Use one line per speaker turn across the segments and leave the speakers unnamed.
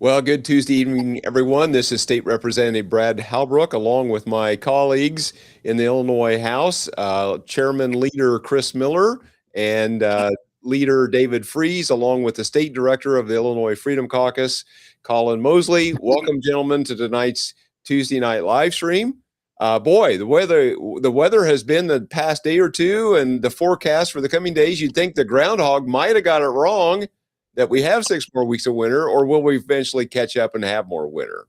Well, good Tuesday evening, everyone. This is State Representative Brad Halbrook, along with my colleagues in the Illinois House, Chairman Leader Chris Miller and Leader David Freeze, along with the State Director of the Illinois Freedom Caucus, Colin Mosley. Welcome, gentlemen, to tonight's Tuesday night live stream. Boy, the weather has been the past day or two, and the forecast for the coming days. You'd think the groundhog might have got it wrong, that we have 6 more weeks of winter, or will we eventually catch up and have more winter?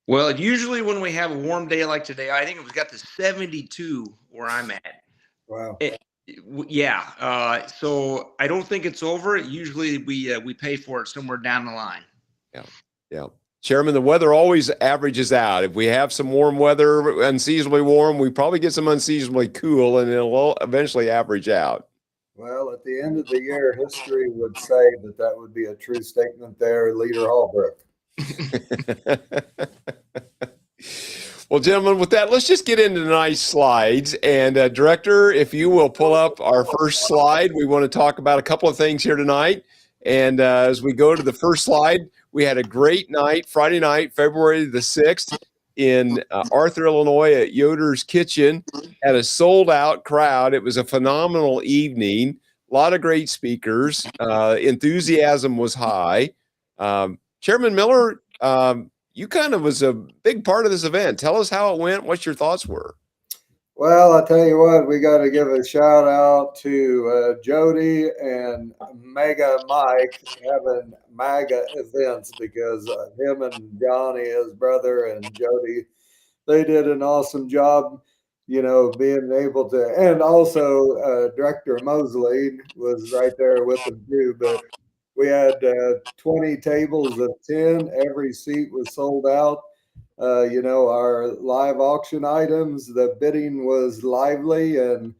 Well, usually when we have a warm day like today, I think it was got to 72 where I'm at.
Wow.
So I don't think it's over. Usually we pay for it somewhere down the line.
Yeah. Chairman, the weather always averages out. If we have some warm weather, unseasonably warm, we probably get some unseasonably cool, and it'll eventually average out. Well,
at the end of the year, history would say that would be a true statement there, Leader Halbrook.
Well, gentlemen, with that, let's just get into nice slides. And Director, if you will pull up our first slide, we want to talk about a couple of things here tonight. And as we go to the first slide, we had a great night, Friday night, February the 6th, in Arthur, Illinois at Yoder's Kitchen. Had a sold-out crowd. It was a phenomenal evening. A lot of great speakers. Enthusiasm was high. Chairman Miller, you kind of was a big part of this event. Tell us how it went, what your thoughts were.
Well, I tell you what, we got to give a shout out to Jody and Mega Mike having MAGA events, because him and Johnny, his brother, and Jody, they did an awesome job, being able to, and also Director Mosley was right there with them too. But we had 20 tables of 10. Every seat was sold out. Our live auction items, the bidding was lively, and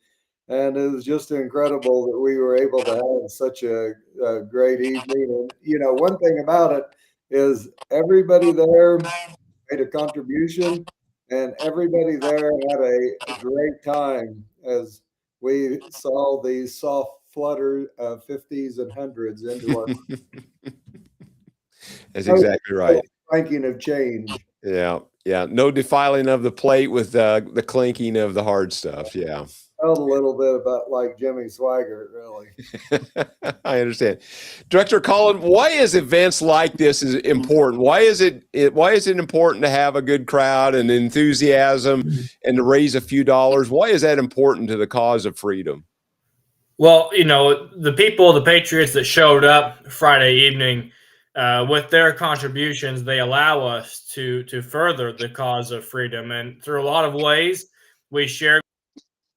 it was just incredible that we were able to have such a great evening. And, one thing about it is everybody there made a contribution, and everybody there had a great time as we saw these soft flutter 50s and 100s into us.
That's exactly right.
Ranking of change.
Yeah. No defiling of the plate with the clinking of the hard stuff. Yeah.
Felt a little bit about like Jimmy Swaggart, really.
I understand. Director Colin, why is events like this is important? Why is it important to have a good crowd and enthusiasm and to raise a few dollars? Why is that important to the cause of freedom?
Well, the people, the patriots that showed up Friday evening, with their contributions, they allow us to further the cause of freedom. And through a lot of ways, we shared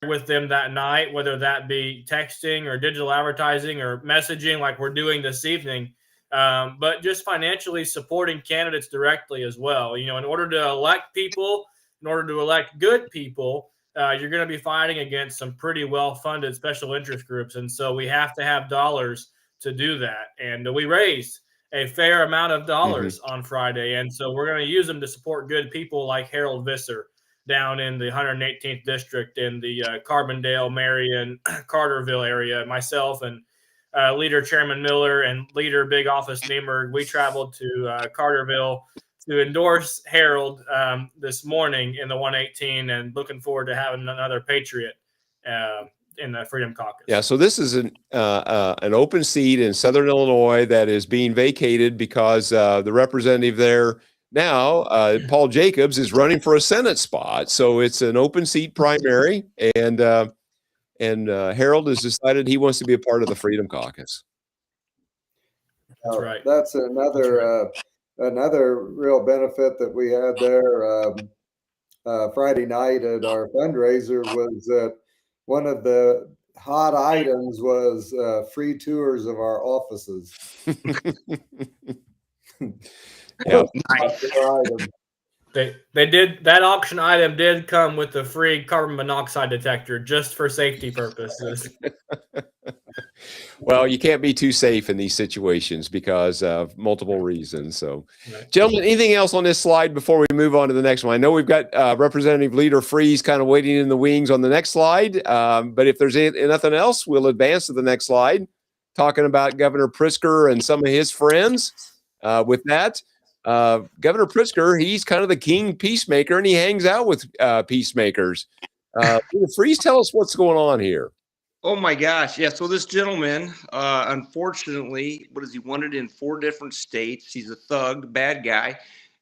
with them that night, whether that be texting or digital advertising or messaging like we're doing this evening, but just financially supporting candidates directly as well. In order to elect people, in order to elect good people, you're going to be fighting against some pretty well-funded special interest groups. And so we have to have dollars to do that. And we raised a fair amount of dollars on Friday. And so we're going to use them to support good people like Harold Visser down in the 118th district in the Carbondale, Marion, Carterville area. Myself and Leader Chairman Miller and Leader Big Office Niemer, we traveled to Carterville to endorse Harold this morning in the 118, and looking forward to having another patriot in the Freedom Caucus.
Yeah, so this is an open seat in Southern Illinois that is being vacated because the representative there now, Paul Jacobs, is running for a Senate spot. So it's an open seat primary, and Harold has decided he wants to be a part of the Freedom Caucus.
That's right.
That's another real benefit that we had there Friday night at our fundraiser was that one of the hot items was free tours of our offices.
Yeah.
Nice. They did, that auction item did come with the free carbon monoxide detector just for safety purposes.
Well, you can't be too safe in these situations because of multiple reasons. So, gentlemen, anything else on this slide before we move on to the next one? I know we've got Representative Leader Freeze kind of waiting in the wings on the next slide, but if there's nothing else, we'll advance to the next slide, talking about Governor Pritzker and some of his friends. With that, Governor Pritzker, he's kind of the king peacemaker, and he hangs out with peacemakers. Freeze, tell us what's going on here.
Oh my gosh. Yeah. So this gentleman, unfortunately, what is he wanted in 4 different states? He's a thug, bad guy.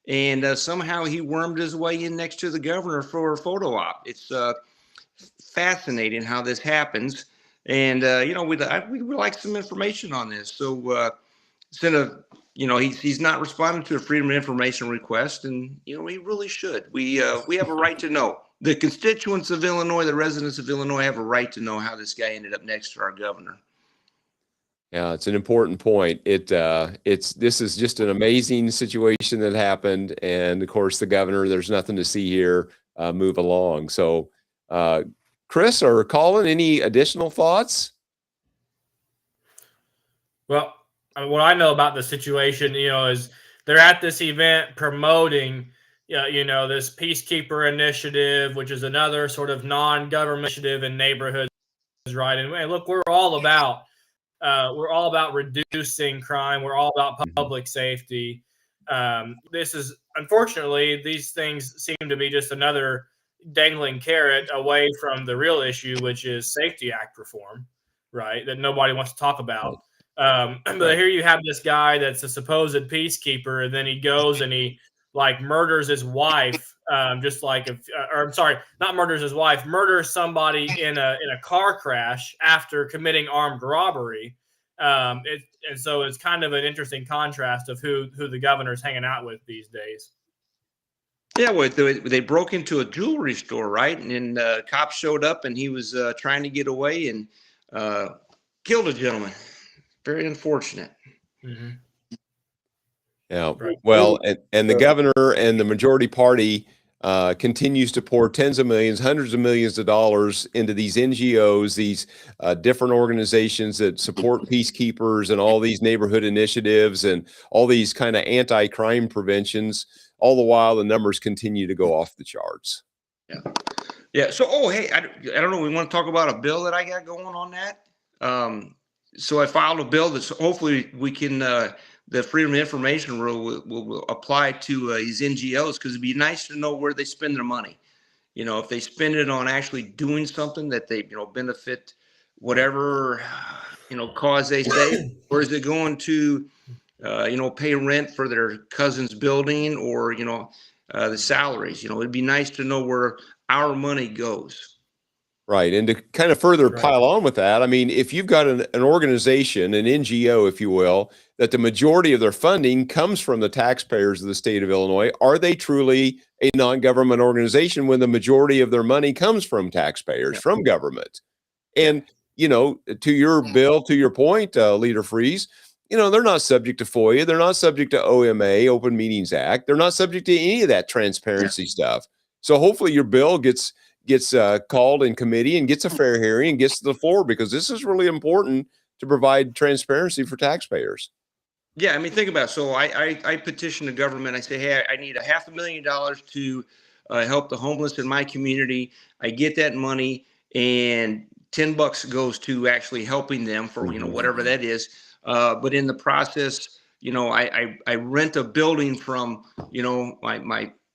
And somehow he wormed his way in next to the governor for a photo op. It's fascinating how this happens. And, we'd like some information on this. So instead of, he's not responding to a Freedom of Information request. And, he really should. We have a right to know. The constituents of Illinois, the residents of Illinois have a right to know how this guy ended up next to our governor.
Yeah, it's an important point. This is just an amazing situation that happened, and of course, the governor. There's nothing to see here. Move along. So, Chris or Colin, any additional thoughts?
Well, what I know about the situation, is they're at this event promoting, this Peacekeeper initiative, which is another sort of non-government initiative in neighborhoods, right? And hey, look, we're all about reducing crime. We're all about public safety. This is, unfortunately, these things seem to be just another dangling carrot away from the real issue, which is Safety Act reform, right? That nobody wants to talk about. But here you have this guy that's a supposed peacekeeper, and then he goes and he murders his wife, not murders his wife, murders somebody in a car crash after committing armed robbery. And so it's kind of an interesting contrast of who the governor's hanging out with these days.
Yeah, well, they broke into a jewelry store, right? And then cops showed up, and he was trying to get away and killed a gentleman. Very unfortunate.
Mm-hmm.
Yeah. Well, and the governor and the majority party continues to pour tens of millions, hundreds of millions of dollars into these NGOs, these different organizations that support peacekeepers and all these neighborhood initiatives and all these kind of anti-crime preventions. All the while, the numbers continue to go off the charts.
Yeah. Yeah. So, hey, I don't know. We want to talk about a bill that I got going on that. So I filed a bill that hopefully we can, the Freedom of Information rule will apply to these NGOs, because it'd be nice to know where they spend their money. If they spend it on actually doing something that they, benefit whatever, cause they say, or is it going to, pay rent for their cousin's building, or, the salaries. It'd be nice to know where our money goes.
Right. And to kind of further pile on with that, I mean, if you've got an organization, an NGO, if you will, that the majority of their funding comes from the taxpayers of the state of Illinois, are they truly a non-government organization when the majority of their money comes from taxpayers, from government? And, to your point, Leader Freeze, they're not subject to FOIA. They're not subject to OMA, Open Meetings Act. They're not subject to any of that transparency stuff. So hopefully your bill gets called in committee and gets a fair hearing and gets to the floor, because this is really important to provide transparency for taxpayers.
Yeah, I mean, think about it. So I petition the government. I say, hey, I need $500,000 to help the homeless in my community. I get that money, and $10 goes to actually helping them for whatever that is. But in the process, I rent a building from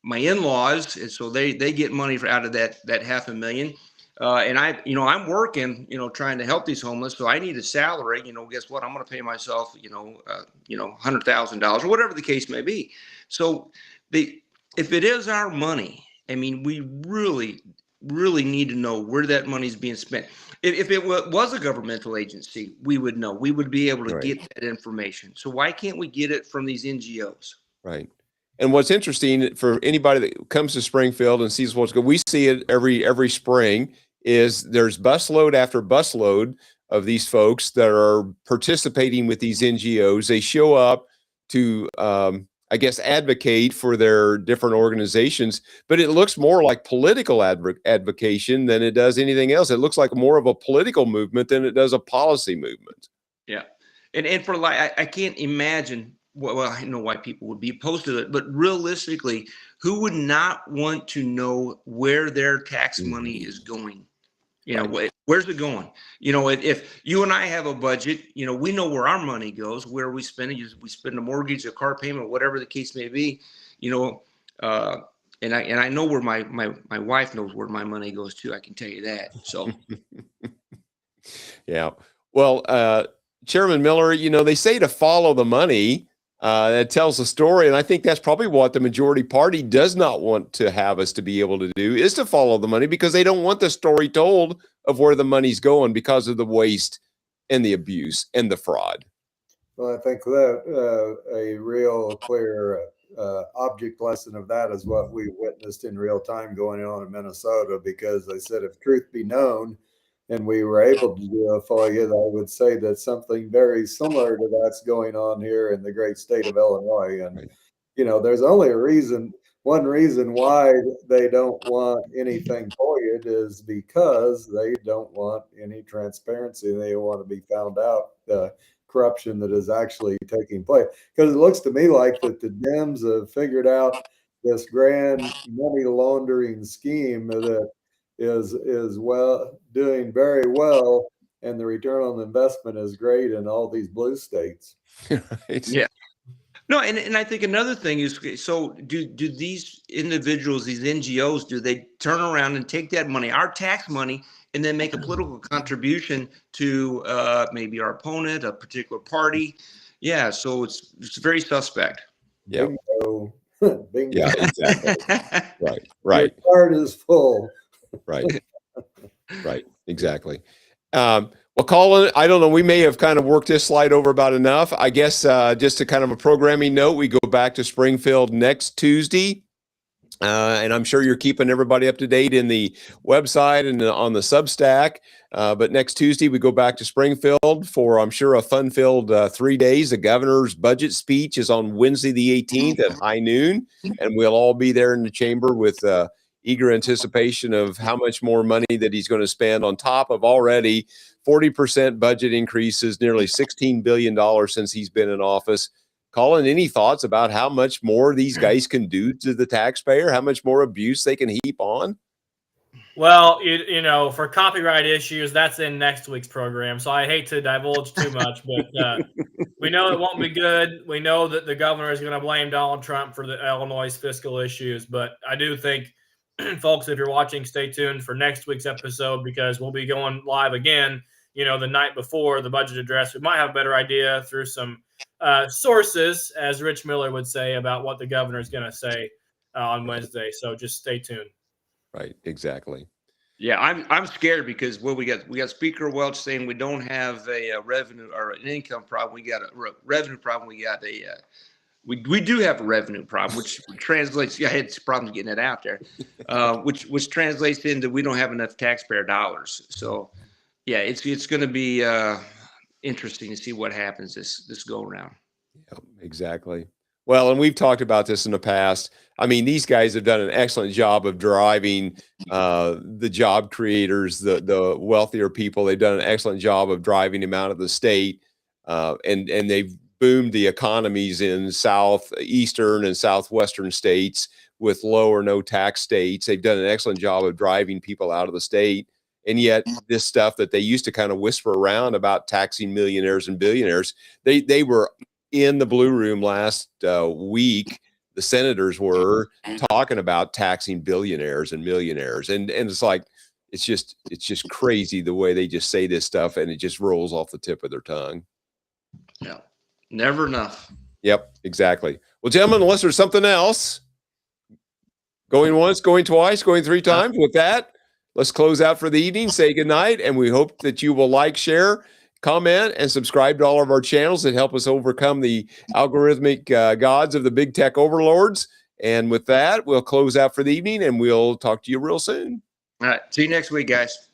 my in-laws, and so they get money out of that $500,000. And I'm working, trying to help these homeless. So I need a salary, guess what? I'm going to pay myself, $100,000 or whatever the case may be. So if it is our money, I mean, we really, really need to know where that money is being spent. If it was a governmental agency, we would know. We would be able to get that information. So why can't we get it from these NGOs?
Right. And what's interesting for anybody that comes to Springfield and sees what's going, we see it every spring, is there's busload after busload of these folks that are participating with these NGOs. They show up to, advocate for their different organizations, but it looks more like political advocation than it does anything else. It looks like more of a political movement than it does a policy movement.
Yeah. And for I can't imagine, well, I know why people would be opposed to it, but realistically, who would not want to know where their tax money is going? Where's it going? You know, if you and I have a budget, you know, we know where our money goes, where we spend it. We spend a mortgage, a car payment, whatever the case may be. You know, and I know where my wife knows where my money goes too. I can tell you that. So,
yeah. Well, Chairman Miller, you know, they say to follow the money. That tells the story, and I think that's probably what the majority party does not want to have us to be able to do, is to follow the money, because they don't want the story told of where the money's going because of the waste and the abuse and the fraud.
Well, I think that a real clear object lesson of that is what we witnessed in real time going on in Minnesota, because they said if truth be known, and we were able to do a FOIA, I would say that something very similar to that's going on here in the great state of Illinois. And, you know, there's only one reason why they don't want anything FOIA'd is because they don't want any transparency. They want to be found out the corruption that is actually taking place. Because it looks to me like that the Dems have figured out this grand money laundering scheme that is well doing very well, and the return on investment is great in all these blue states.
Right.
yeah. No, and I think another thing is, so do these individuals, these NGOs, do they turn around and take that money, our tax money, and then make a political contribution to maybe our opponent, a particular party? Yeah, so it's very suspect.
Yeah.
Bingo. Bingo.
Yeah, exactly. Right.
Your card is full.
Right. Right. Exactly. Well, Colin, I don't know. We may have kind of worked this slide over about enough. I guess just a kind of a programming note, we go back to Springfield next Tuesday. And I'm sure you're keeping everybody up to date in the website and on the Substack. But next Tuesday, we go back to Springfield for, I'm sure, a fun-filled 3 days. The governor's budget speech is on Wednesday, the 18th at high noon. And we'll all be there in the chamber with eager anticipation of how much more money that he's going to spend on top of already 40% budget increases, nearly $16 billion since he's been in office. Colin, any thoughts about how much more these guys can do to the taxpayer? How much more abuse they can heap on?
Well, you know, for copyright issues, that's in next week's program. So I hate to divulge too much, but we know it won't be good. We know that the governor is going to blame Donald Trump for the Illinois fiscal issues. But I do think, folks, if you're watching, stay tuned for next week's episode, because we'll be going live again, you know, the night before the budget address. We might have a better idea through some sources, as Rich Miller would say, about what the governor is going to say on Wednesday. So just stay tuned.
Right, exactly.
Yeah, I'm scared because we got Speaker Welch saying we don't have a revenue or an income problem. We got a revenue problem. We got a we do have a revenue problem, which translates. Yeah, I had problems getting it out there, which translates into we don't have enough taxpayer dollars. So, yeah, it's going to be interesting to see what happens this go around.
Yep, exactly. Well, and we've talked about this in the past. I mean, these guys have done an excellent job of driving the job creators, the wealthier people. They've done an excellent job of driving them out of the state, and they've boomed the economies in southeastern and southwestern states with low or no tax states. They've done an excellent job of driving people out of the state. And yet this stuff that they used to kind of whisper around about taxing millionaires and billionaires, they were in the Blue Room last week. The senators were talking about taxing billionaires and millionaires. And it's like, it's just crazy the way they just say this stuff, and it just rolls off the tip of their tongue.
Yeah. Never enough.
Yep, exactly. Well, gentlemen, unless there's something else, going once, going twice, going three times, with that, let's close out for the evening, say goodnight, and we hope that you will like, share, comment, and subscribe to all of our channels that help us overcome the algorithmic gods of the big tech overlords. And with that, we'll close out for the evening, and we'll talk to you real soon.
All right. See you next week, guys.